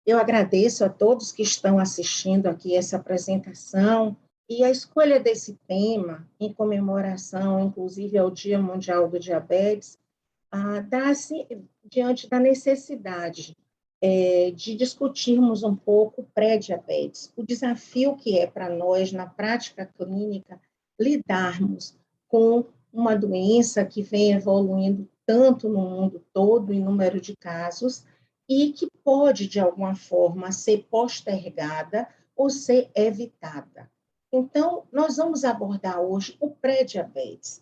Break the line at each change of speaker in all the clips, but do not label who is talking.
Eu agradeço a todos que estão assistindo aqui essa apresentação e a escolha desse tema, em comemoração, inclusive, ao Dia Mundial do Diabetes, dá-se diante da necessidade de discutirmos um pouco o pré-diabetes, o desafio que é para nós, na prática clínica, lidarmos com uma doença que vem evoluindo tanto no mundo todo, em número de casos, e que pode, de alguma forma, ser postergada ou ser evitada. Então, nós vamos abordar hoje o pré-diabetes,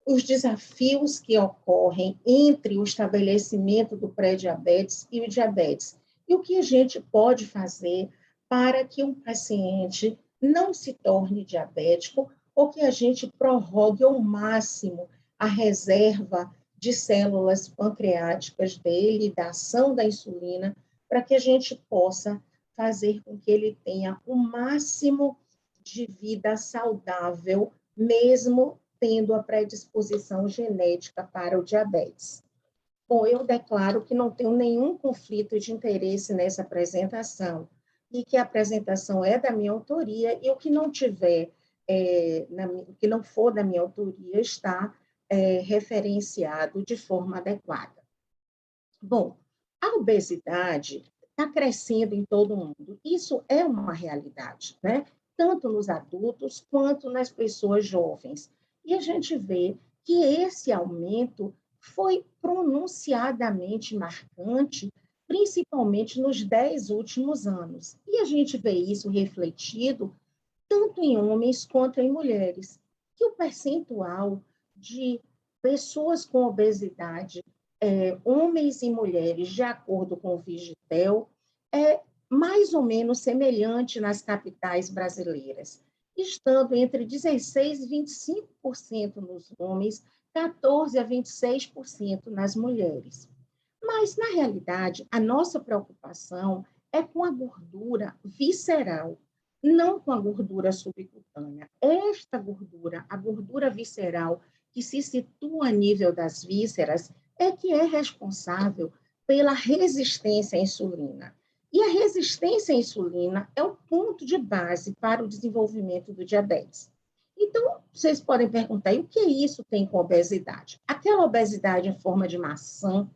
os desafios que ocorrem entre o estabelecimento do pré-diabetes e o diabetes, e o que a gente pode fazer para que um paciente não se torne diabético ou que a gente prorrogue ao máximo a reserva de células pancreáticas dele, da ação da insulina, para que a gente possa fazer com que ele tenha o máximo de vida saudável, mesmo tendo a predisposição genética para o diabetes. Bom, eu declaro que não tenho nenhum conflito de interesse nessa apresentação e que a apresentação é da minha autoria e o que não tiver, o que não for da minha autoria está referenciado de forma adequada. Bom, a obesidade está crescendo em todo o mundo. Isso é uma realidade, né? Tanto nos adultos quanto nas pessoas jovens. E a gente vê que esse aumento foi pronunciadamente marcante, principalmente nos 10 últimos anos. E a gente vê isso refletido tanto em homens quanto em mulheres, que o percentual de pessoas com obesidade, homens e mulheres, de acordo com o Vigitel, é mais ou menos semelhante nas capitais brasileiras, estando entre 16% e 25% nos homens, 14% a 26% nas mulheres. Mas, na realidade, a nossa preocupação é com a gordura visceral, não com a gordura subcutânea. Esta gordura, a gordura visceral, que se situa a nível das vísceras, é que é responsável pela resistência à insulina. E a resistência à insulina é o ponto de base para o desenvolvimento do diabetes. Então, vocês podem perguntar, e o que isso tem com obesidade? Aquela obesidade em forma de maçã,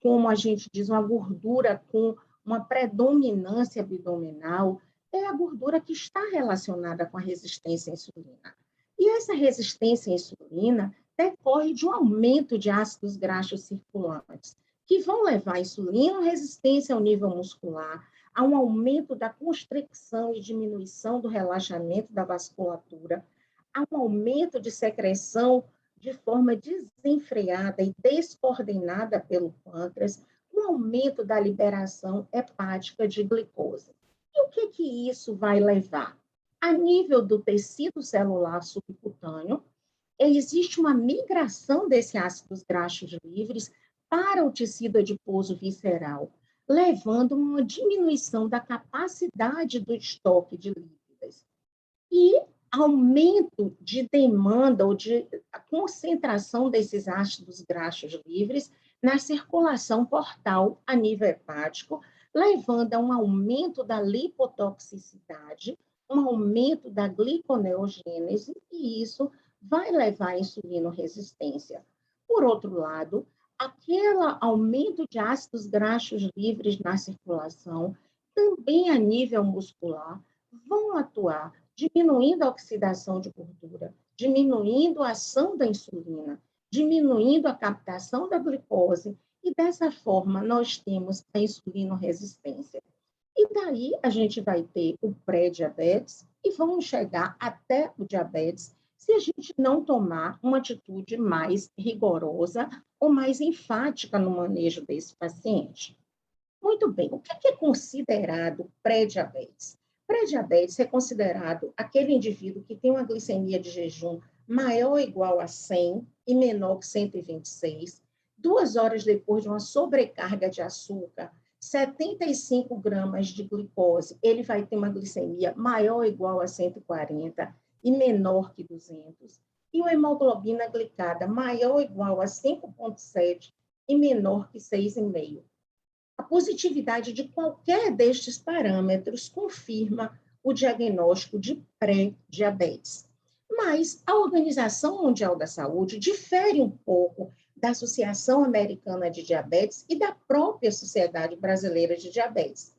como a gente diz, uma gordura com uma predominância abdominal, é a gordura que está relacionada com a resistência à insulina. E essa resistência à insulina decorre de um aumento de ácidos graxos circulantes, que vão levar a insulina resistência ao nível muscular, a um aumento da constricção e diminuição do relaxamento da vasculatura, a um aumento de secreção de forma desenfreada e descoordenada pelo pâncreas, um aumento da liberação hepática de glicose. E o que isso vai levar? A nível do tecido celular subcutâneo, existe uma migração desses ácidos graxos livres para o tecido adiposo visceral, levando a uma diminuição da capacidade do estoque de lípidos. E aumento de demanda ou de concentração desses ácidos graxos livres na circulação portal a nível hepático, levando a um aumento da lipotoxicidade, um aumento da gliconeogênese, e isso vai levar à insulinoresistência. Por outro lado, aquele aumento de ácidos graxos livres na circulação, também a nível muscular, vão atuar diminuindo a oxidação de gordura, diminuindo a ação da insulina, diminuindo a captação da glicose, e dessa forma nós temos a insulinoresistência. E daí a gente vai ter o pré-diabetes e vamos chegar até o diabetes se a gente não tomar uma atitude mais rigorosa ou mais enfática no manejo desse paciente. Muito bem, o que é considerado pré-diabetes? Pré-diabetes é considerado aquele indivíduo que tem uma glicemia de jejum maior ou igual a 100 e menor que 126, 2 horas depois de uma sobrecarga de açúcar, 75 gramas de glicose, ele vai ter uma glicemia maior ou igual a 140 e menor que 200, e uma hemoglobina glicada maior ou igual a 5,7 e menor que 6,5. A positividade de qualquer destes parâmetros confirma o diagnóstico de pré-diabetes. Mas a Organização Mundial da Saúde difere um pouco da Associação Americana de Diabetes e da própria Sociedade Brasileira de Diabetes.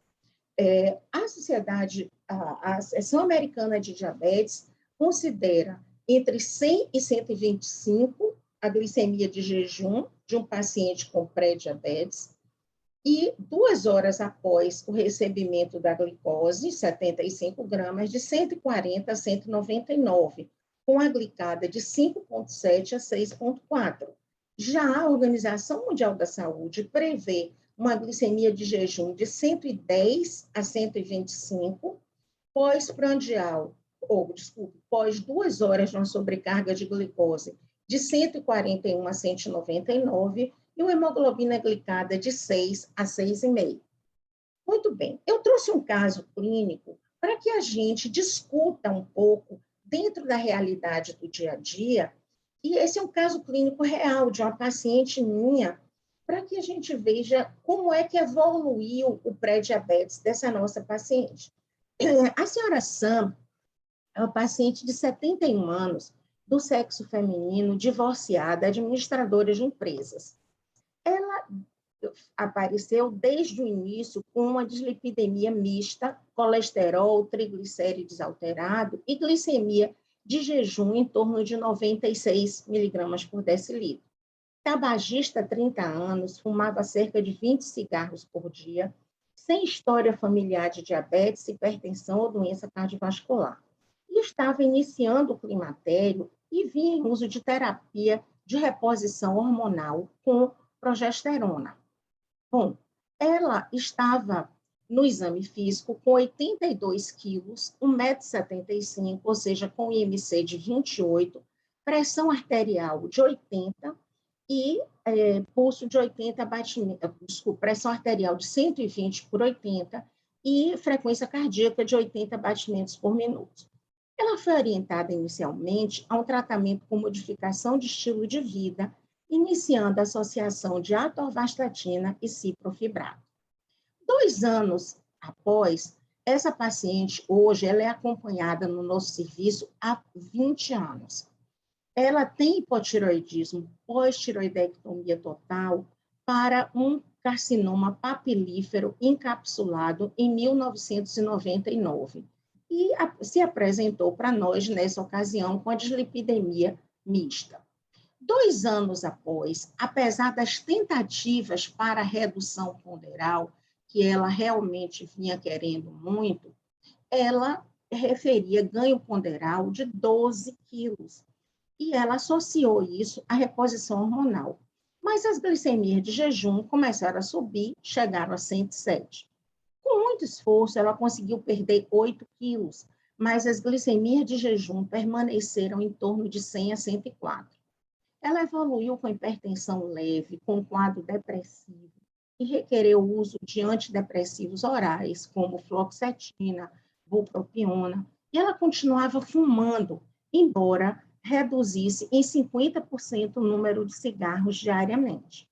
A Associação Americana de Diabetes considera entre 100 e 125 a glicemia de jejum de um paciente com pré-diabetes, e 2 horas após o recebimento da glicose, 75 gramas, de 140 a 199, com a glicada de 5,7 a 6,4. Já a Organização Mundial da Saúde prevê uma glicemia de jejum de 110 a 125, pós 2 horas de uma sobrecarga de glicose de 141 a 199, e uma hemoglobina glicada de 6 a 6,5. Muito bem, eu trouxe um caso clínico para que a gente discuta um pouco dentro da realidade do dia a dia, e esse é um caso clínico real de uma paciente minha, para que a gente veja como é que evoluiu o pré-diabetes dessa nossa paciente. A senhora Sam é uma paciente de 71 anos, do sexo feminino, divorciada, administradora de empresas. Ela apareceu desde o início com uma dislipidemia mista, colesterol, triglicérides alterado e glicemia de jejum em torno de 96 miligramas por decilitro. Tabagista há 30 anos, fumava cerca de 20 cigarros por dia, sem história familiar de diabetes, hipertensão ou doença cardiovascular. E estava iniciando o climatério e vinha em uso de terapia de reposição hormonal com progesterona. Bom, ela estava no exame físico com 82 quilos, 1,75 m, ou seja, com IMC de 28, pressão arterial de 80 e pulso de 80 batimentos, pressão arterial de 120 por 80 e frequência cardíaca de 80 batimentos por minuto. Ela foi orientada inicialmente a um tratamento com modificação de estilo de vida, iniciando a associação de atorvastatina e ciprofibrato. 2 anos após, essa paciente, hoje, ela é acompanhada no nosso serviço há 20 anos. Ela tem hipotireoidismo pós-tireoidectomia total para um carcinoma papilífero encapsulado em 1999 e se apresentou para nós nessa ocasião com a dislipidemia mista. 2 anos após, apesar das tentativas para redução ponderal, que ela realmente vinha querendo muito, ela referia ganho ponderal de 12 quilos. E ela associou isso à reposição hormonal. Mas as glicemias de jejum começaram a subir, chegaram a 107. Com muito esforço, ela conseguiu perder 8 quilos, mas as glicemias de jejum permaneceram em torno de 100 a 104. Ela evoluiu com hipertensão leve, com quadro depressivo, e requereu o uso de antidepressivos orais, como fluoxetina, bupropiona, e ela continuava fumando, embora reduzisse em 50% o número de cigarros diariamente.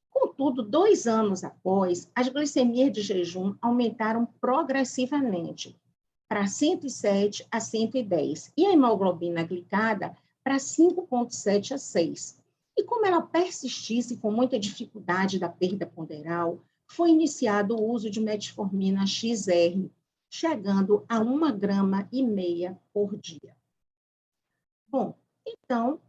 Contudo, 2 anos após, as glicemias de jejum aumentaram progressivamente para 107 a 110, e a hemoglobina glicada para 5,7 a 6. E como ela persistisse com muita dificuldade da perda ponderal, foi iniciado o uso de metformina XR, chegando a 1,5 grama por dia. Bom, então,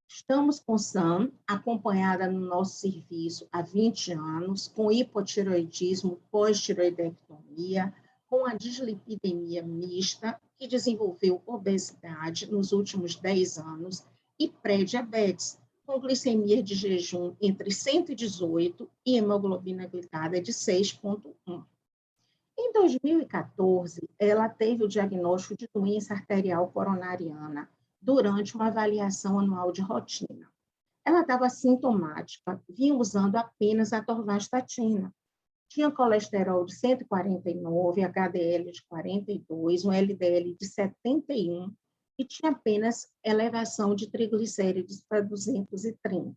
estamos com Sam, acompanhada no nosso serviço há 20 anos, com hipotireoidismo pós-tireoidectomia, com a dislipidemia mista, que desenvolveu obesidade nos últimos 10 anos, e pré-diabetes, com glicemia de jejum entre 118 e hemoglobina glicada de 6,1. Em 2014, ela teve o diagnóstico de doença arterial coronariana durante uma avaliação anual de rotina. Ela estava sintomática, vinha usando apenas atorvastatina. Tinha colesterol de 149, HDL de 42, um LDL de 71 e tinha apenas elevação de triglicéridos para 230.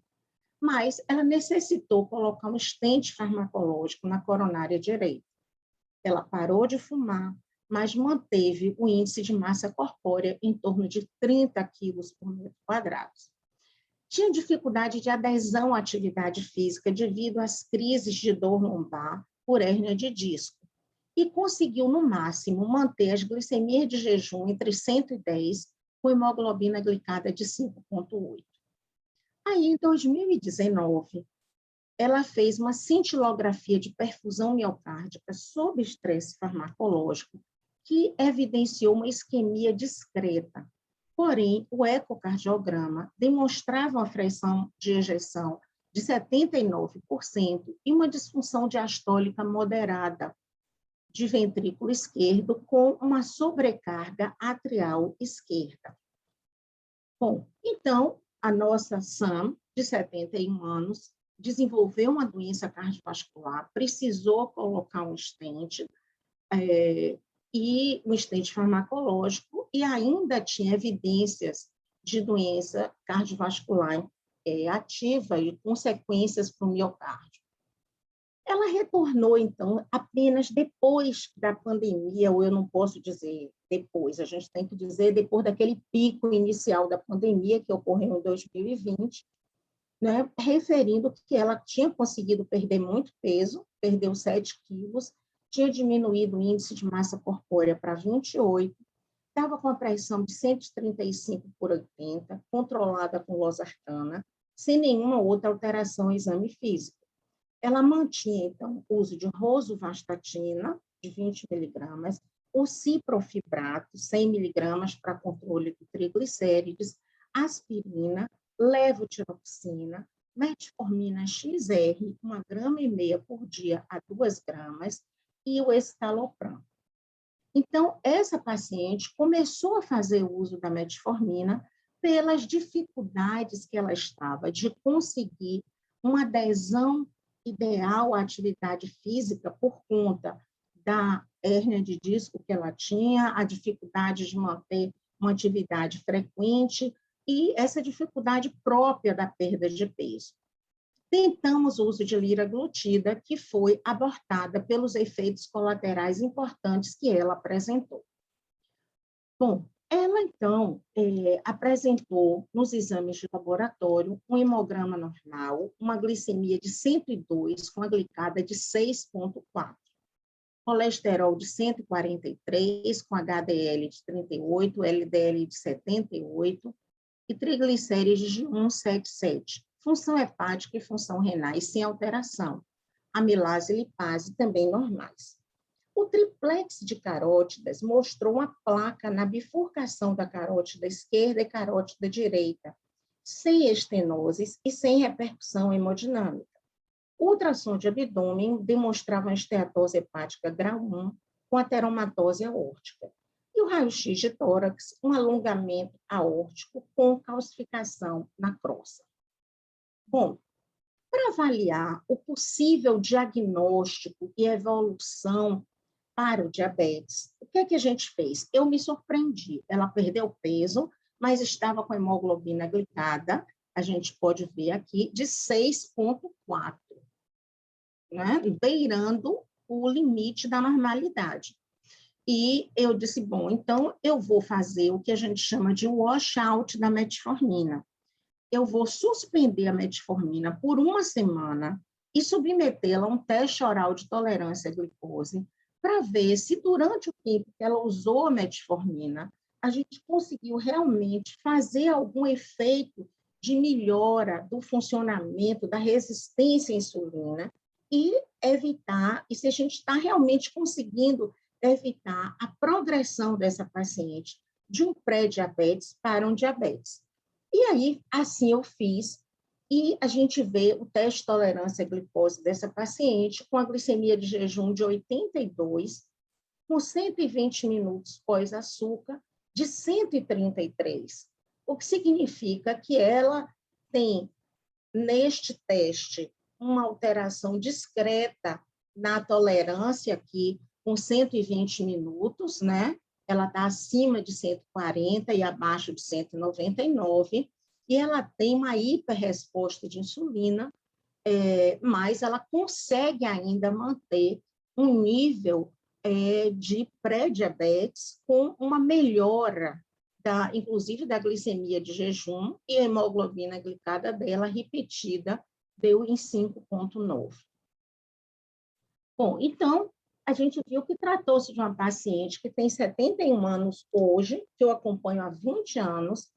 mas ela necessitou colocar um estente farmacológico na coronária direita. Ela parou de fumar, mas manteve o índice de massa corpórea em torno de 30 quilos por metro quadrado. Tinha dificuldade de adesão à atividade física devido às crises de dor lombar por hérnia de disco e conseguiu, no máximo, manter as glicemias de jejum entre 110 com hemoglobina glicada de 5,8. Aí, em 2019, ela fez uma cintilografia de perfusão miocárdica sob estresse farmacológico, que evidenciou uma isquemia discreta. Porém, o ecocardiograma demonstrava uma fração de ejeção de 79% e uma disfunção diastólica moderada de ventrículo esquerdo com uma sobrecarga atrial esquerda. Bom, então, a nossa Sam, de 71 anos, desenvolveu uma doença cardiovascular, precisou colocar um stent, e um stent farmacológico, e ainda tinha evidências de doença cardiovascular ativa e consequências para o miocárdio. Ela retornou, então, apenas depois da pandemia, ou eu não posso dizer depois, a gente tem que dizer depois daquele pico inicial da pandemia, que ocorreu em 2020, né, referindo que ela tinha conseguido perder muito peso, perdeu 7 quilos, tinha diminuído o índice de massa corpórea para 28, estava com a pressão de 135 por 80, controlada com losartana, sem nenhuma outra alteração no exame físico. Ela mantinha, então, o uso de rosuvastatina, de 20 miligramas, o ciprofibrato, 100 miligramas para controle de triglicérides, aspirina, levotiroxina, metformina XR, 1,5 gramas por dia a 2 gramas, e o estalopram. Então, essa paciente começou a fazer uso da metformina pelas dificuldades que ela estava de conseguir uma adesão ideal à atividade física por conta da hérnia de disco que ela tinha, a dificuldade de manter uma atividade frequente e essa dificuldade própria da perda de peso. Tentamos o uso de liraglutida, que foi abortada pelos efeitos colaterais importantes que ela apresentou. Bom, ela, então, apresentou nos exames de laboratório um hemograma normal, uma glicemia de 102 com a glicada de 6,4, colesterol de 143 com HDL de 38, LDL de 78 e triglicérides de 177, função hepática e função renais sem alteração, amilase e lipase também normais. O triplex de carótidas mostrou uma placa na bifurcação da carótida esquerda e carótida direita, sem estenoses e sem repercussão hemodinâmica. O ultrassom de abdômen demonstrava uma esteatose hepática grau 1 com ateromatose aórtica. E o raio-x de tórax, um alongamento aórtico com calcificação na crosta. Bom, para avaliar o possível diagnóstico e evolução para o diabetes, o que é que a gente fez? Eu me surpreendi. Ela perdeu peso, mas estava com a hemoglobina glicada, a gente pode ver aqui, de 6,4, né? Beirando o limite da normalidade. E eu disse, bom, então eu vou fazer o que a gente chama de washout da metformina. Eu vou suspender a metformina por 1 semana e submetê-la a um teste oral de tolerância à glicose para ver se durante o tempo que ela usou a metformina, a gente conseguiu realmente fazer algum efeito de melhora do funcionamento, da resistência à insulina e evitar, e se a gente está realmente conseguindo evitar a progressão dessa paciente de um pré-diabetes para um diabetes. E aí, assim eu fiz, e a gente vê o teste de tolerância à glicose dessa paciente com a glicemia de jejum de 82, com 120 minutos pós-açúcar, de 133, o que significa que ela tem, neste teste, uma alteração discreta na tolerância aqui, com 120 minutos, né? Ela está acima de 140 e abaixo de 199, e ela tem uma hiperresposta de insulina, mas ela consegue ainda manter um nível de pré-diabetes com uma melhora, inclusive da glicemia de jejum, e a hemoglobina glicada dela repetida deu em 5,9. Bom, então, a gente viu que tratou-se de uma paciente que tem 71 anos hoje, que eu acompanho há 20 anos,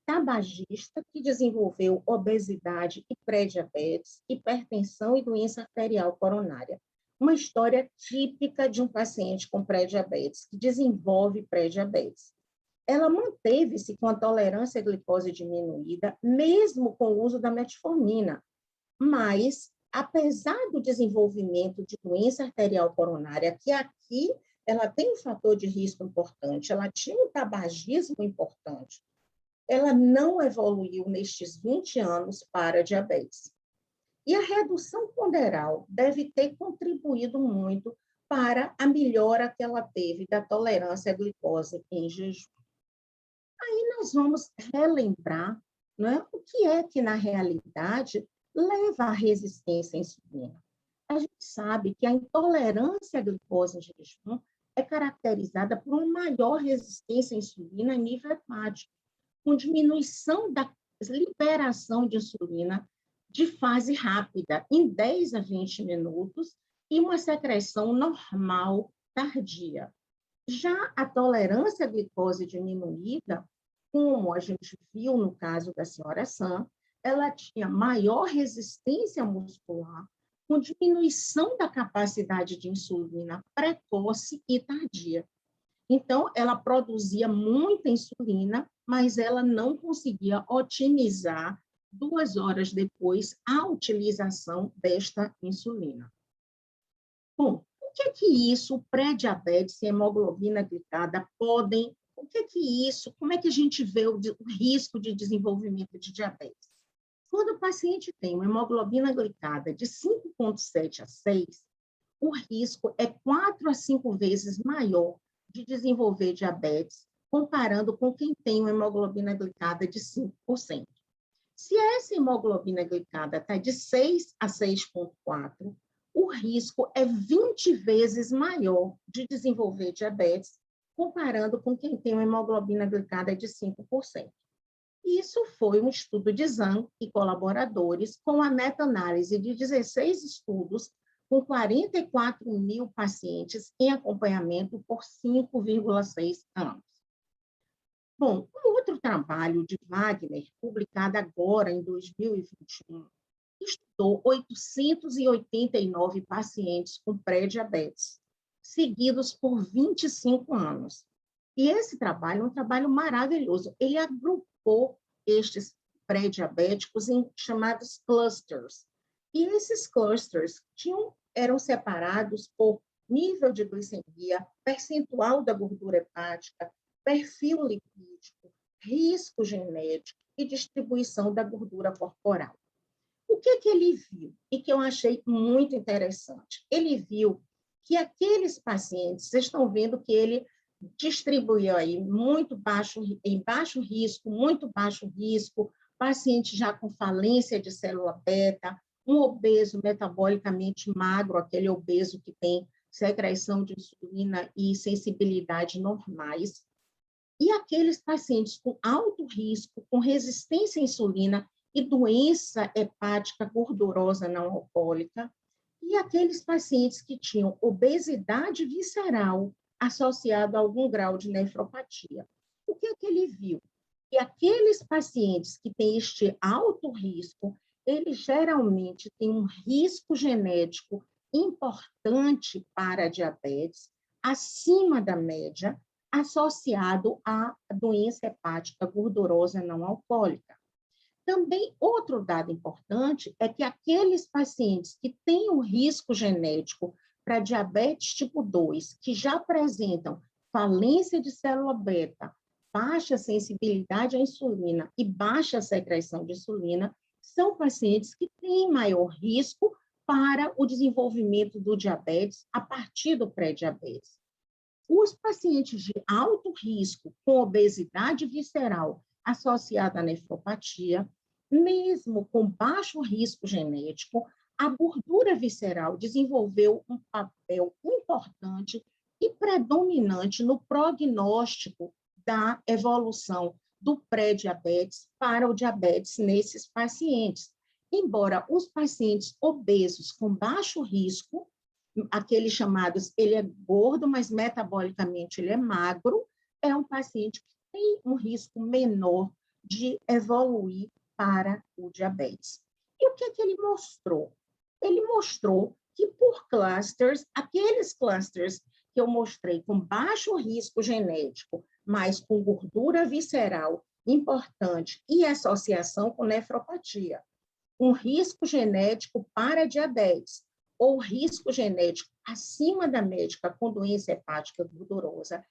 tabagista, que desenvolveu obesidade e pré-diabetes, hipertensão e doença arterial coronária. Uma história típica de um paciente com pré-diabetes, que desenvolve pré-diabetes. Ela manteve-se com a tolerância à glicose diminuída, mesmo com o uso da metformina, mas, apesar do desenvolvimento de doença arterial coronária, que aqui ela tem um fator de risco importante, ela tinha um tabagismo importante, ela não evoluiu nestes 20 anos para diabetes. E a redução ponderal deve ter contribuído muito para a melhora que ela teve da tolerância à glicose em jejum. Aí nós vamos relembrar, né, o que é que, na realidade, leva à resistência à insulina. A gente sabe que a intolerância à glicose em jejum é caracterizada por uma maior resistência à insulina a nível hepático, com diminuição da liberação de insulina de fase rápida, em 10 a 20 minutos, e uma secreção normal tardia. Já a tolerância à glicose diminuída, como a gente viu no caso da senhora Sam, ela tinha maior resistência muscular, com diminuição da capacidade de insulina precoce e tardia. Então, ela produzia muita insulina, mas ela não conseguia otimizar 2 horas depois a utilização desta insulina. Bom, o que é que isso, pré-diabetes e hemoglobina glicada podem, o que é que isso, como é que a gente vê o risco de desenvolvimento de diabetes? Quando o paciente tem uma hemoglobina glicada de 5,7 a 6, o risco é 4 a 5 vezes maior de desenvolver diabetes, comparando com quem tem uma hemoglobina glicada de 5%. Se essa hemoglobina glicada está de 6 a 6,4, o risco é 20 vezes maior de desenvolver diabetes, comparando com quem tem uma hemoglobina glicada de 5%. Isso foi um estudo de Zhang e colaboradores com a meta-análise de 16 estudos com 44 mil pacientes em acompanhamento por 5,6 anos. Bom, um outro trabalho de Wagner, publicado agora em 2021, estudou 889 pacientes com pré-diabetes, seguidos por 25 anos. E esse trabalho é um trabalho maravilhoso. Ele agrupou estes pré-diabéticos em chamados clusters. E esses clusters eram separados por nível de glicemia, percentual da gordura hepática, perfil lipídico, risco genético e distribuição da gordura corporal. O que ele viu e que eu achei muito interessante? Ele viu que aqueles pacientes, vocês estão vendo que ele distribuiu aí em baixo risco, muito baixo risco, paciente já com falência de célula beta, um obeso metabolicamente magro, aquele obeso que tem secreção de insulina e sensibilidade normais, e aqueles pacientes com alto risco, com resistência à insulina e doença hepática gordurosa não alcoólica, e aqueles pacientes que tinham obesidade visceral associada a algum grau de nefropatia. O que é que ele viu? Que aqueles pacientes que têm este alto risco, eles geralmente têm um risco genético importante para a diabetes, acima da média, associado à doença hepática gordurosa não alcoólica. Também, outro dado importante é que aqueles pacientes que têm um risco genético para diabetes tipo 2, que já apresentam falência de célula beta, baixa sensibilidade à insulina e baixa secreção de insulina, são pacientes que têm maior risco para o desenvolvimento do diabetes a partir do pré-diabetes. Os pacientes de alto risco com obesidade visceral associada à nefropatia, mesmo com baixo risco genético, a gordura visceral desenvolveu um papel importante e predominante no prognóstico da evolução do pré-diabetes para o diabetes nesses pacientes. Embora os pacientes obesos com baixo risco, aqueles chamados, ele é gordo, mas metabolicamente ele é magro, é um paciente que tem um risco menor de evoluir para o diabetes. E o que é que ele mostrou? Ele mostrou que por clusters, aqueles clusters que eu mostrei com baixo risco genético, mas com gordura visceral importante e associação com nefropatia, um risco genético para diabetes ou risco genético acima da média com doença hepática gordurosa,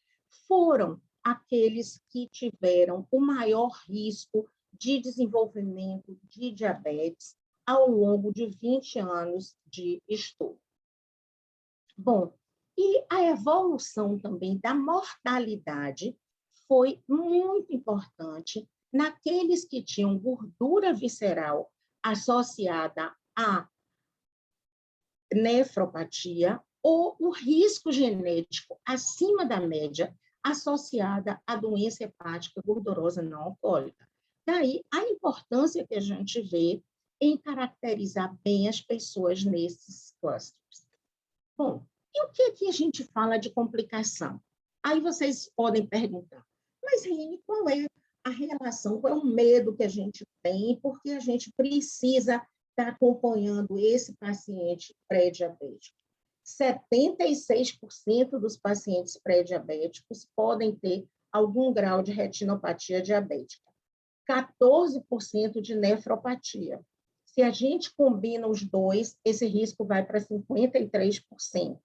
foram aqueles que tiveram o maior risco de desenvolvimento de diabetes ao longo de 20 anos de estudo. Bom, e a evolução também da mortalidade foi muito importante naqueles que tinham gordura visceral associada à nefropatia ou o risco genético acima da média associada à doença hepática gordurosa não alcoólica. Daí a importância que a gente vê em caracterizar bem as pessoas nesses clusters. Bom, e o que a gente fala de complicação? Aí vocês podem perguntar, mas, Rine, qual é a relação, qual é o medo que a gente tem, porque a gente precisa estar acompanhando esse paciente pré-diabético? 76% dos pacientes pré-diabéticos podem ter algum grau de retinopatia diabética, 14% de nefropatia. Se a gente combina os dois, esse risco vai para 53%.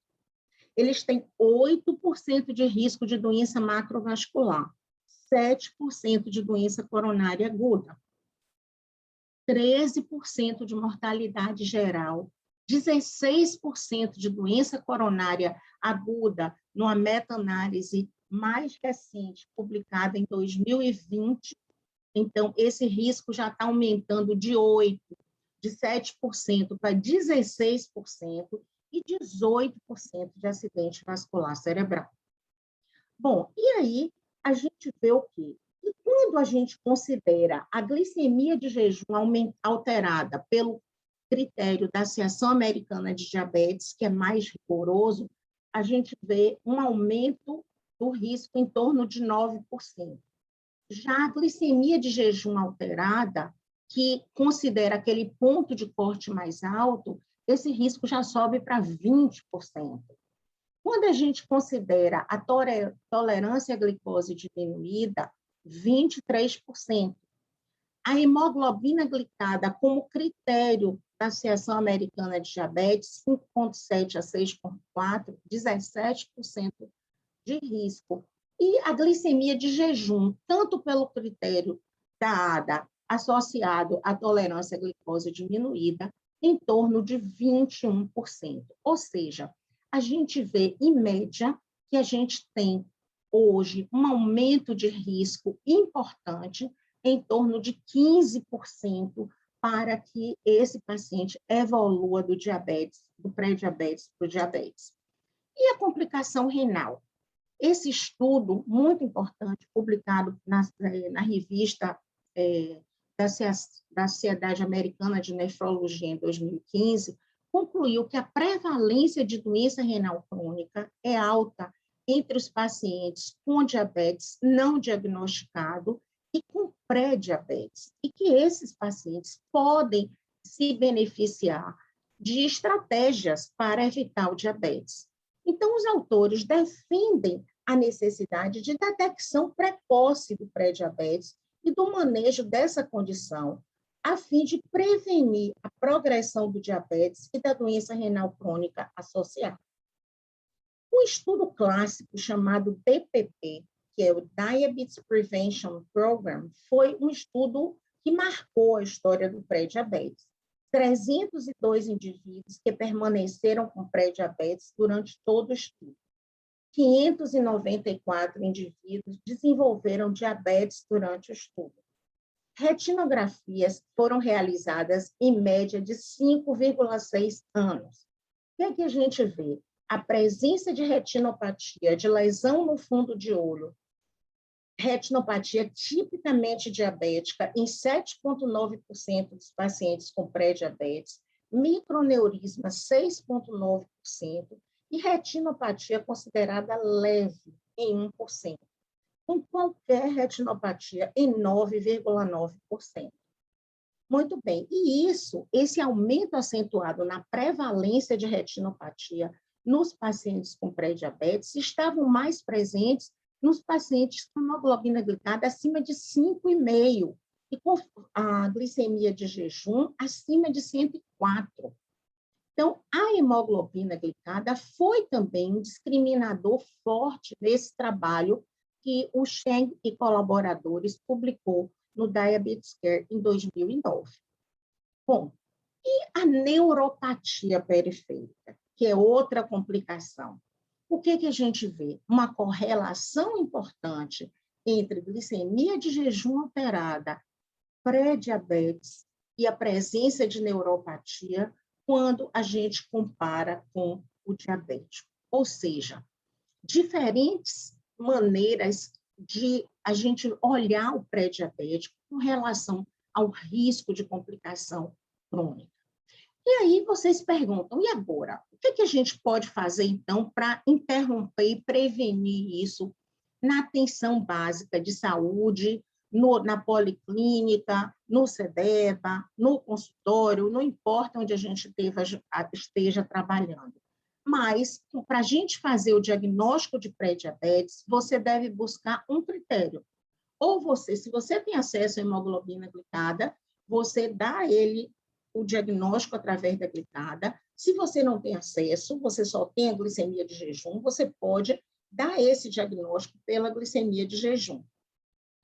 Eles têm 8% de risco de doença macrovascular, 7% de doença coronária aguda, 13% de mortalidade geral, 16% de doença coronária aguda, numa meta-análise mais recente, publicada em 2020. Então, esse risco já está aumentando de 7% para 16% e 18% de acidente vascular cerebral. Bom, e aí a gente vê o quê? E quando a gente considera a glicemia de jejum alterada pelo critério da Associação Americana de Diabetes, que é mais rigoroso, a gente vê um aumento do risco em torno de 9%. Já a glicemia de jejum alterada, que considera aquele ponto de corte mais alto, esse risco já sobe para 20%. Quando a gente considera a tolerância à glicose diminuída, 23%. A hemoglobina glicada como critério da Associação Americana de Diabetes, 5,7 a 6,4, 17% de risco. E a glicemia de jejum, tanto pelo critério da ADA, associado à tolerância à glicose diminuída, em torno de 21%. Ou seja, a gente vê, em média, que a gente tem hoje um aumento de risco importante, em torno de 15%, para que esse paciente evolua do diabetes, do pré-diabetes para o diabetes. E a complicação renal? Esse estudo, muito importante, publicado na revista da Sociedade Americana de Nefrologia em 2015, concluiu que a prevalência de doença renal crônica é alta entre os pacientes com diabetes não diagnosticado e com pré-diabetes, e que esses pacientes podem se beneficiar de estratégias para evitar o diabetes. Então, os autores defendem a necessidade de detecção precoce do pré-diabetes e do manejo dessa condição, a fim de prevenir a progressão do diabetes e da doença renal crônica associada. Um estudo clássico chamado DPP, que é o Diabetes Prevention Program, foi um estudo que marcou a história do pré-diabetes. 302 indivíduos que permaneceram com pré-diabetes durante todo o estudo. 594 indivíduos desenvolveram diabetes durante o estudo. Retinografias foram realizadas em média de 5,6 anos. O que é que a gente vê? A presença de retinopatia, de lesão no fundo de olho, retinopatia tipicamente diabética em 7,9% dos pacientes com pré-diabetes, microneurisma 6,9% e retinopatia considerada leve em 1%, com qualquer retinopatia em 9,9%. Muito bem, e esse aumento acentuado na prevalência de retinopatia nos pacientes com pré-diabetes estavam mais presentes nos pacientes com hemoglobina glicada acima de 5,5 e com a glicemia de jejum acima de 104. Então, a hemoglobina glicada foi também um discriminador forte nesse trabalho que o Cheng e colaboradores publicou no Diabetes Care em 2009. Bom, e a neuropatia periférica, que é outra complicação? O que a gente vê? Uma correlação importante entre glicemia de jejum alterada, pré-diabetes e a presença de neuropatia quando a gente compara com o diabético. Ou seja, diferentes maneiras de a gente olhar o pré-diabético com relação ao risco de complicação crônica. E aí vocês perguntam, e agora? O que a gente pode fazer, então, para interromper e prevenir isso na atenção básica de saúde, na policlínica, no CDEBA, no consultório, não importa onde a gente esteja trabalhando. Mas, para a gente fazer o diagnóstico de pré-diabetes, você deve buscar um critério. Ou você, se você tem acesso à hemoglobina glicada, você dá a ele o diagnóstico através da glicada. Se você não tem acesso, você só tem a glicemia de jejum, você pode dar esse diagnóstico pela glicemia de jejum.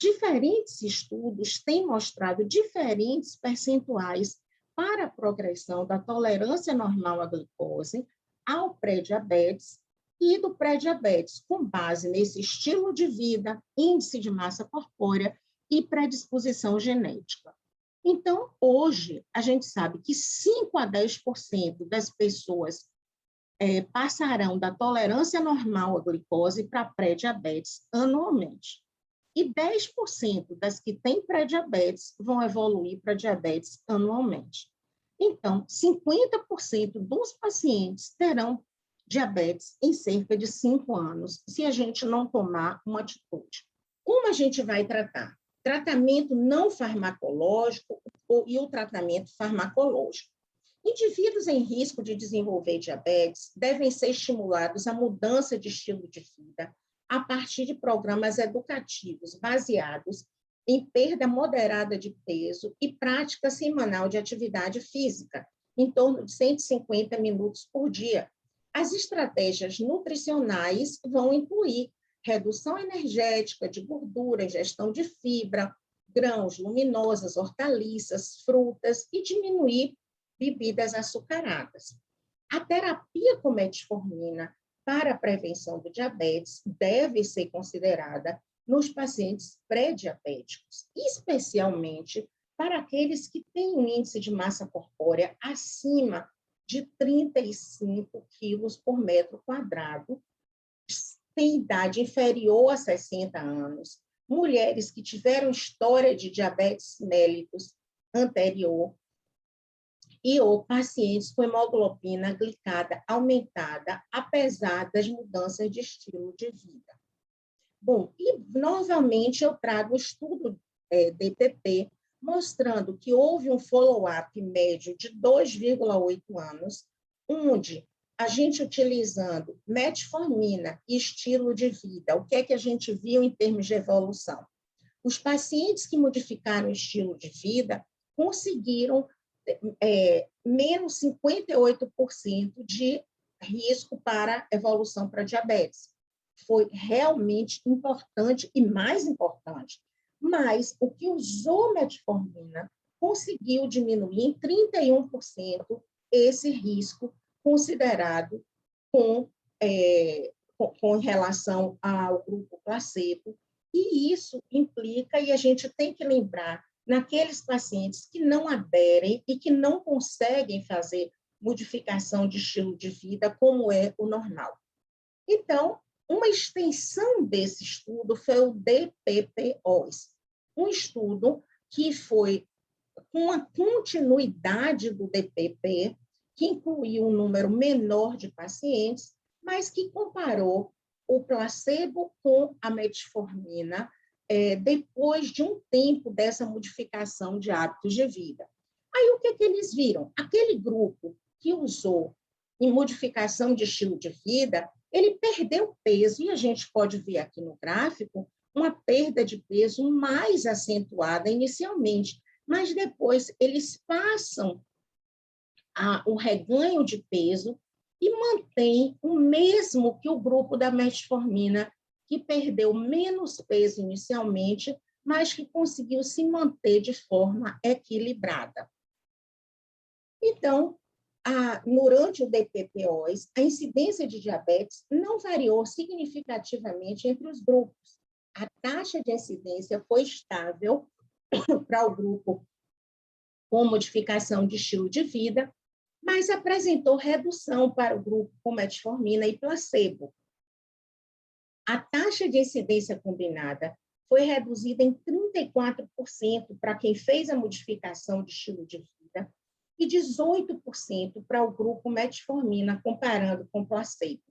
Diferentes estudos têm mostrado diferentes percentuais para a progressão da tolerância normal à glicose, ao pré-diabetes e do pré-diabetes, com base nesse estilo de vida, índice de massa corpórea e predisposição genética. Então, hoje, a gente sabe que 5 a 10% das pessoas passarão da tolerância normal à glicose para pré-diabetes anualmente. E 10% das que têm pré-diabetes vão evoluir para diabetes anualmente. Então, 50% dos pacientes terão diabetes em cerca de 5 anos, se a gente não tomar uma atitude. Como a gente vai tratar? Tratamento não farmacológico e o tratamento farmacológico. Indivíduos em risco de desenvolver diabetes devem ser estimulados à mudança de estilo de vida a partir de programas educativos baseados em perda moderada de peso e prática semanal de atividade física, em torno de 150 minutos por dia. As estratégias nutricionais vão incluir redução energética de gordura, ingestão de fibra, grãos, luminosas, hortaliças, frutas e diminuir bebidas açucaradas. A terapia com metformina para a prevenção do diabetes deve ser considerada nos pacientes pré-diabéticos, especialmente para aqueles que têm um índice de massa corpórea acima de 35 quilos por metro quadrado, têm idade inferior a 60 anos, mulheres que tiveram história de diabetes mellitus anterior ou pacientes com hemoglobina glicada aumentada, apesar das mudanças de estilo de vida. Bom, e novamente eu trago o estudo DPP, mostrando que houve um follow-up médio de 2,8 anos, onde a gente utilizando metformina e estilo de vida, o que é que a gente viu em termos de evolução? Os pacientes que modificaram o estilo de vida conseguiram menos 58% de risco para evolução para diabetes. Foi realmente importante e mais importante. Mas o que usou metformina conseguiu diminuir em 31% esse risco considerado com com relação ao grupo placebo, e isso implica, e a gente tem que lembrar, naqueles pacientes que não aderem e que não conseguem fazer modificação de estilo de vida como é o normal. Então, uma extensão desse estudo foi o DPPOS, um estudo que foi com a continuidade do DPP, que incluiu um número menor de pacientes, mas que comparou o placebo com a metformina depois de um tempo dessa modificação de hábitos de vida. Aí, o que eles viram? Aquele grupo que usou em modificação de estilo de vida, ele perdeu peso, e a gente pode ver aqui no gráfico uma perda de peso mais acentuada inicialmente, mas depois eles passam o reganho de peso e mantém o mesmo que o grupo da metformina, que perdeu menos peso inicialmente, mas que conseguiu se manter de forma equilibrada. Então, durante o DPPOS, a incidência de diabetes não variou significativamente entre os grupos. A taxa de incidência foi estável para o grupo com modificação de estilo de vida, mas apresentou redução para o grupo com metformina e placebo. A taxa de incidência combinada foi reduzida em 34% para quem fez a modificação de estilo de vida e 18% para o grupo metformina, comparando com placebo.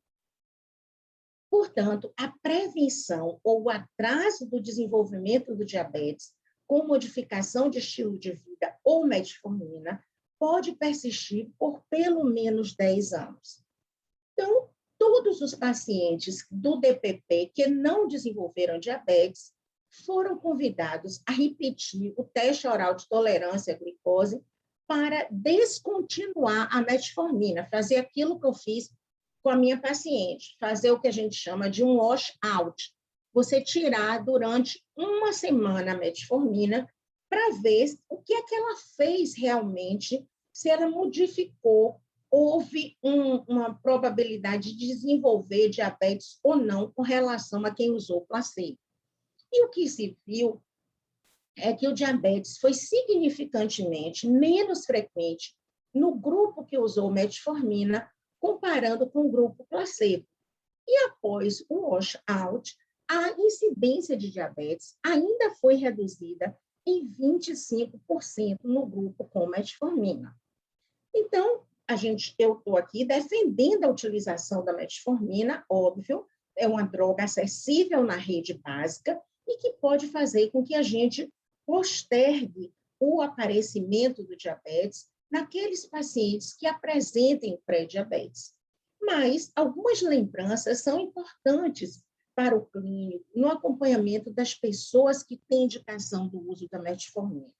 Portanto, a prevenção ou o atraso do desenvolvimento do diabetes com modificação de estilo de vida ou metformina pode persistir por pelo menos 10 anos. Então, todos os pacientes do DPP que não desenvolveram diabetes foram convidados a repetir o teste oral de tolerância à glicose para descontinuar a metformina, fazer aquilo que eu fiz com a minha paciente, fazer o que a gente chama de um wash out. Você tirar durante uma semana a metformina para ver o que é que ela fez realmente, se ela modificou, houve uma probabilidade de desenvolver diabetes ou não com relação a quem usou placebo. E o que se viu é que o diabetes foi significantemente menos frequente no grupo que usou metformina, comparando com o grupo placebo. E após o wash-out, a incidência de diabetes ainda foi reduzida em 25% no grupo com metformina. Então, eu estou aqui defendendo a utilização da metformina, óbvio, é uma droga acessível na rede básica e que pode fazer com que a gente postergue o aparecimento do diabetes naqueles pacientes que apresentem pré-diabetes. Mas algumas lembranças são importantes para o clínico no acompanhamento das pessoas que têm indicação do uso da metformina.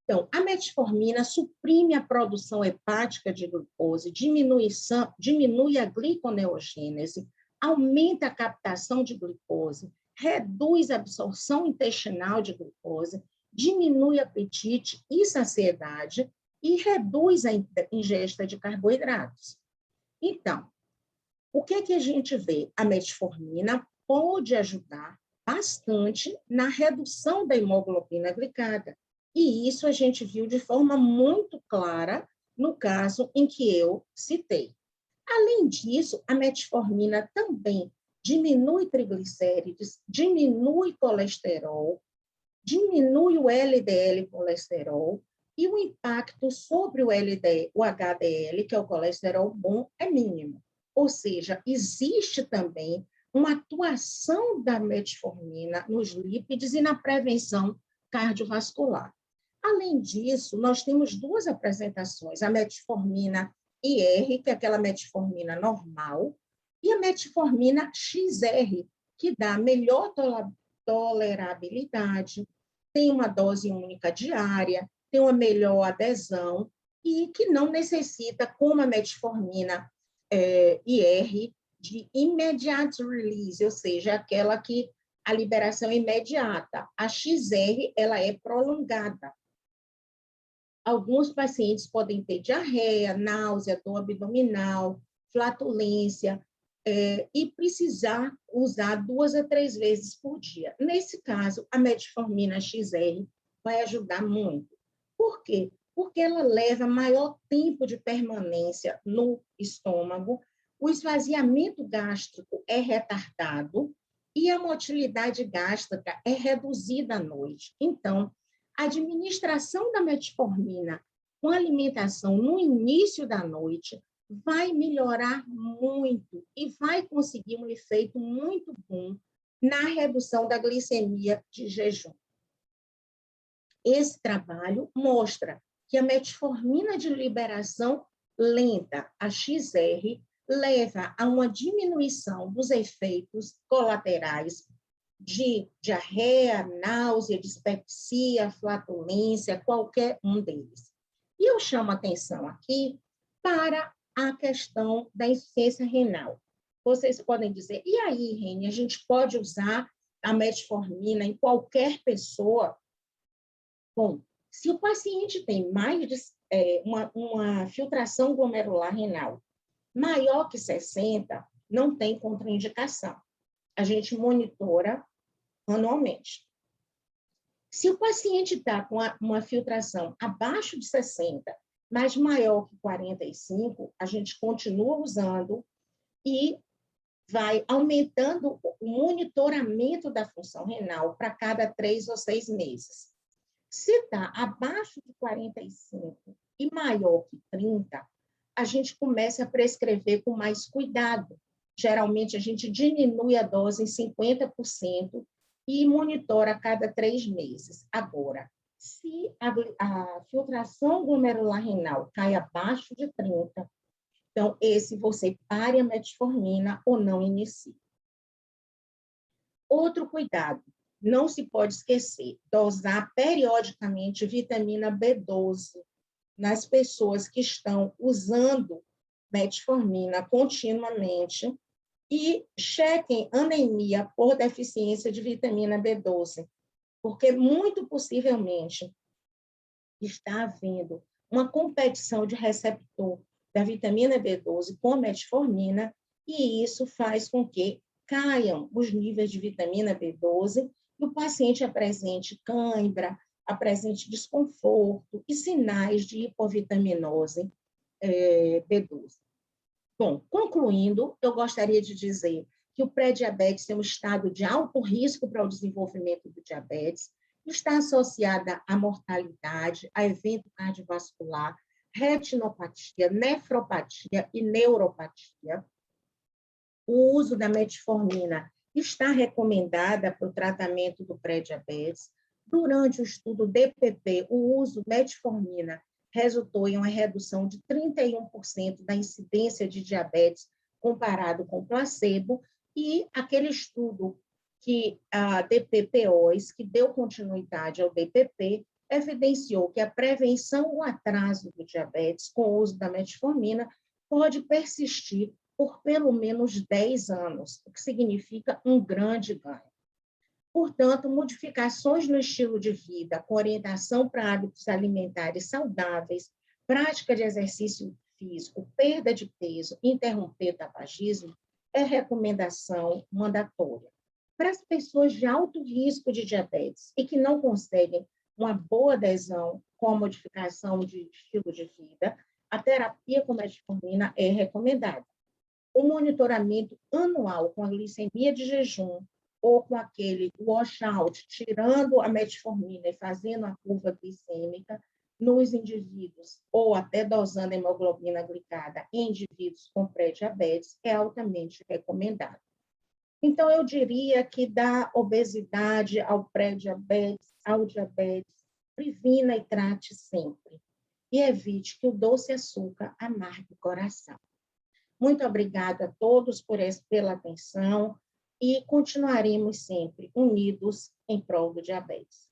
Então, a metformina suprime a produção hepática de glicose, diminui a gliconeogênese, aumenta a captação de glicose, reduz a absorção intestinal de glicose, diminui apetite e saciedade e reduz a ingesta de carboidratos. Então, o que a gente vê? A metformina pode ajudar bastante na redução da hemoglobina glicada. E isso a gente viu de forma muito clara no caso em que eu citei. Além disso, a metformina também diminui triglicérides, diminui colesterol, diminui o LDL colesterol, e o impacto sobre o HDL, que é o colesterol bom, é mínimo. Ou seja, existe também uma atuação da metformina nos lípides e na prevenção cardiovascular. Além disso, nós temos duas apresentações, a metformina IR, que é aquela metformina normal, e a metformina XR, que dá melhor tolerabilidade, tem uma dose única diária, tem uma melhor adesão e que não necessita, como a metformina IR, de immediate release, ou seja, aquela que a liberação é imediata. A XR, ela é prolongada. Alguns pacientes podem ter diarreia, náusea, dor abdominal, flatulência, e precisar usar 2 a 3 vezes por dia. Nesse caso, a metformina XR vai ajudar muito. Por quê? Porque ela leva maior tempo de permanência no estômago, o esvaziamento gástrico é retardado e a motilidade gástrica é reduzida à noite. Então, a administração da metformina com alimentação no início da noite vai melhorar muito e vai conseguir um efeito muito bom na redução da glicemia de jejum. Esse trabalho mostra que a metformina de liberação lenta, a XR, leva a uma diminuição dos efeitos colaterais de diarreia, náusea, dispepsia, flatulência, qualquer um deles. E eu chamo a atenção aqui para a questão da insuficiência renal. Vocês podem dizer, e aí, Reni, a gente pode usar a metformina em qualquer pessoa? Bom, se o paciente tem mais de uma filtração glomerular renal maior que 60, não tem contraindicação. A gente monitora anualmente. Se o paciente está com uma filtração abaixo de 60, mas maior que 45, a gente continua usando e vai aumentando o monitoramento da função renal para cada 3 ou 6 meses. Se está abaixo de 45 e maior que 30, a gente começa a prescrever com mais cuidado. Geralmente, a gente diminui a dose em 50% e monitora a cada 3 meses. Agora, se a filtração glomerular renal cai abaixo de 30, então, você pare a metformina ou não inicie. Outro cuidado, não se pode esquecer, dosar periodicamente vitamina B12 nas pessoas que estão usando metformina continuamente e chequem anemia por deficiência de vitamina B12, porque muito possivelmente está havendo uma competição de receptor da vitamina B12 com metformina e isso faz com que caiam os níveis de vitamina B12 e o paciente apresente cãibra, apresente desconforto e sinais de hipovitaminose B12. Bom, concluindo, eu gostaria de dizer que o pré-diabetes é um estado de alto risco para o desenvolvimento do diabetes, está associada à mortalidade, a evento cardiovascular, retinopatia, nefropatia e neuropatia. O uso da metformina está recomendada para o tratamento do pré-diabetes. Durante o estudo DPP, o uso de metformina resultou em uma redução de 31% da incidência de diabetes comparado com placebo, e aquele estudo que a DPP-OIS, que deu continuidade ao DPP, evidenciou que a prevenção ou atraso do diabetes com o uso da metformina pode persistir por pelo menos 10 anos, o que significa um grande ganho. Portanto, modificações no estilo de vida, com orientação para hábitos alimentares saudáveis, prática de exercício físico, perda de peso, interromper o tabagismo, é recomendação mandatória. Para as pessoas de alto risco de diabetes e que não conseguem uma boa adesão com a modificação de estilo de vida, a terapia com metformina é recomendada. O monitoramento anual com a glicemia de jejum ou com aquele washout, tirando a metformina e fazendo a curva glicêmica nos indivíduos, ou até dosando a hemoglobina glicada em indivíduos com pré-diabetes, é altamente recomendado. Então, eu diria que da obesidade ao pré-diabetes, ao diabetes, previna e trate sempre. E evite que o doce açúcar amargue o coração. Muito obrigada a todos pela atenção e continuaremos sempre unidos em prol do diabetes.